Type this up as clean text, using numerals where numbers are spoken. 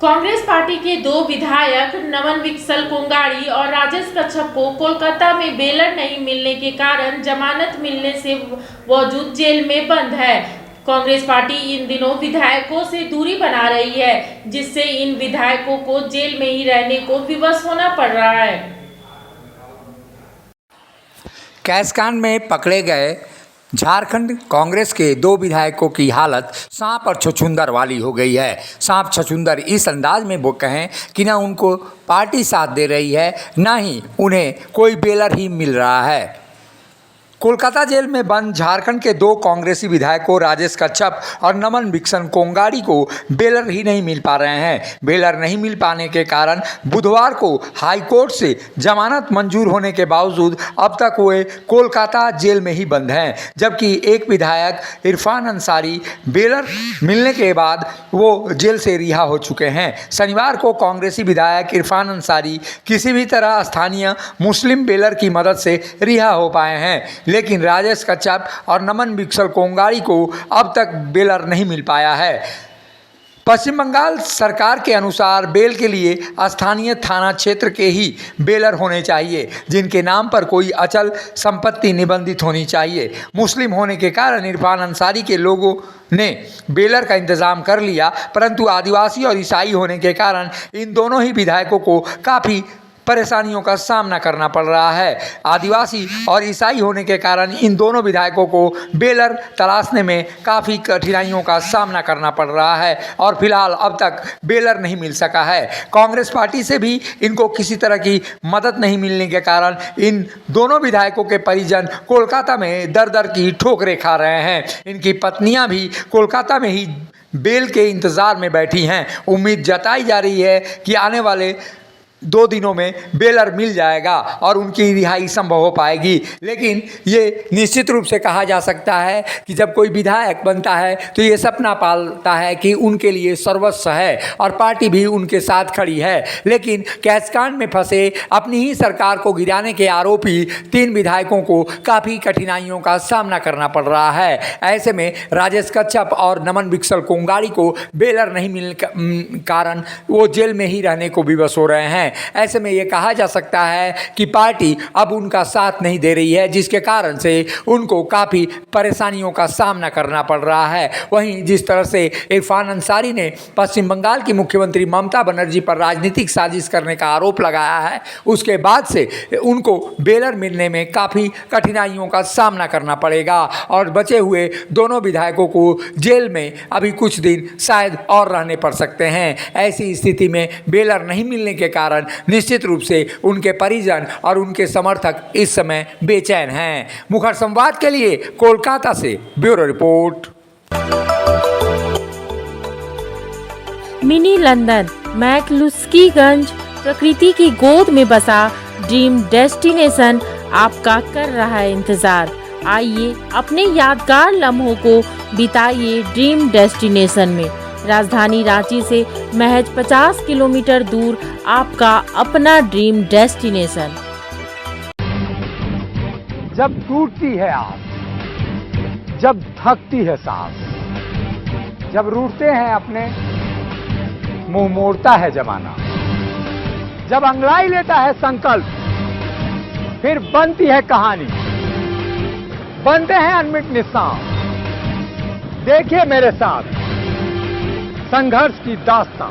Congress party के दो विधायक नमन विकसल कोंगाड़ी और राजेश कच्छप को कोलकाता में बेलर नहीं मिलने के कारण जमानत मिलने से बावजूद जेल में बंद है। कांग्रेस पार्टी इन दिनों विधायकों से दूरी बना रही है, जिससे इन विधायकों को जेल में ही रहने को विवश होना पड़ रहा है। कैसकांड में पकड़े गए झारखंड कांग्रेस के दो विधायकों की हालत सांप और छछूंदर वाली हो गई है। सांप छछूंदर इस अंदाज में वो कहें कि ना उनको पार्टी साथ दे रही है, ना ही उन्हें कोई बेलर ही मिल रहा है। कोलकाता जेल में बंद झारखंड के दो कांग्रेसी विधायकों राजेश कच्छप और नमन विकसन कोंगाड़ी को बेलर ही नहीं मिल पा रहे हैं। बेलर नहीं मिल पाने के कारण बुधवार को हाई कोर्ट से जमानत मंजूर होने के बावजूद अब तक वे कोलकाता जेल में ही बंद हैं, जबकि एक विधायक इरफान अंसारी बेलर मिलने के बाद वो जेल से रिहा हो चुके हैं। शनिवार को कांग्रेसी विधायक इरफान अंसारी किसी भी तरह स्थानीय मुस्लिम बेलर की मदद से रिहा हो पाए हैं, लेकिन राजेश कच्छप और नमन विकसल कोंगाड़ी को अब तक बेलर नहीं मिल पाया है। पश्चिम बंगाल सरकार के अनुसार बेल के लिए स्थानीय थाना क्षेत्र के ही बेलर होने चाहिए, जिनके नाम पर कोई अचल संपत्ति निबंधित होनी चाहिए। मुस्लिम होने के कारण इरफान अंसारी के लोगों ने बेलर का इंतजाम कर लिया, परंतु आदिवासी और ईसाई होने के कारण इन दोनों ही विधायकों को काफ़ी परेशानियों का सामना करना पड़ रहा है। आदिवासी और ईसाई होने के कारण इन दोनों विधायकों को बेलर तलाशने में काफ़ी कठिनाइयों का सामना करना पड़ रहा है और फिलहाल अब तक बेलर नहीं मिल सका है। कांग्रेस पार्टी से भी इनको किसी तरह की मदद नहीं मिलने के कारण इन दोनों विधायकों के परिजन कोलकाता में दर दर की ठोकरें खा रहे हैं। इनकी पत्नियां भी कोलकाता में ही बेल के इंतज़ार में बैठी हैं। उम्मीद जताई जा रही है कि आने वाले 2 दिनों में बेलर मिल जाएगा और उनकी रिहाई संभव हो पाएगी। लेकिन ये निश्चित रूप से कहा जा सकता है कि जब कोई विधायक बनता है तो ये सपना पालता है कि उनके लिए सर्वस्व है और पार्टी भी उनके साथ खड़ी है। लेकिन कैसकांड में फंसे अपनी ही सरकार को गिराने के आरोपी 3 विधायकों को काफ़ी कठिनाइयों का सामना करना पड़ रहा है। ऐसे में राजेश कच्छप और नमन विकसल कोंगाड़ी को बेलर नहीं मिलने कारण वो जेल में ही रहने को विवश हो रहे हैं। ऐसे में ये कहा जा सकता है कि पार्टी अब उनका साथ नहीं दे रही है, जिसके कारण से उनको काफ़ी परेशानियों का सामना करना पड़ रहा है। वहीं जिस तरह से इरफान अंसारी ने पश्चिम बंगाल की मुख्यमंत्री ममता बनर्जी पर राजनीतिक साजिश करने का आरोप लगाया है, उसके बाद से उनको बेलर मिलने में काफ़ी कठिनाइयों का सामना करना पड़ेगा और बचे हुए दोनों विधायकों को जेल में अभी कुछ दिन शायद और रहने पड़ सकते हैं। ऐसी स्थिति में बेलर नहीं मिलने के कारण निश्चित रूप से उनके परिजन और उनके समर्थक इस समय बेचैन हैं। मुखर संवाद के लिए कोलकाता से bureau report. Mini London McCluskieganj प्रकृति की गोद में बसा ड्रीम डेस्टिनेशन आपका कर रहा है इंतजार। आइए अपने यादगार लम्हों को बिताइए ड्रीम डेस्टिनेशन में। राजधानी रांची से महज 50 किलोमीटर दूर आपका अपना ड्रीम डेस्टिनेशन। जब टूटती है आस, जब थकती है सांस, जब रूठते हैं अपने, मुंह मोड़ता है जमाना, जब अंगड़ाई लेता है संकल्प, फिर बनती है कहानी, बनते हैं अनमिट निशान। देखिए मेरे साथ संघर्ष की दास्तां।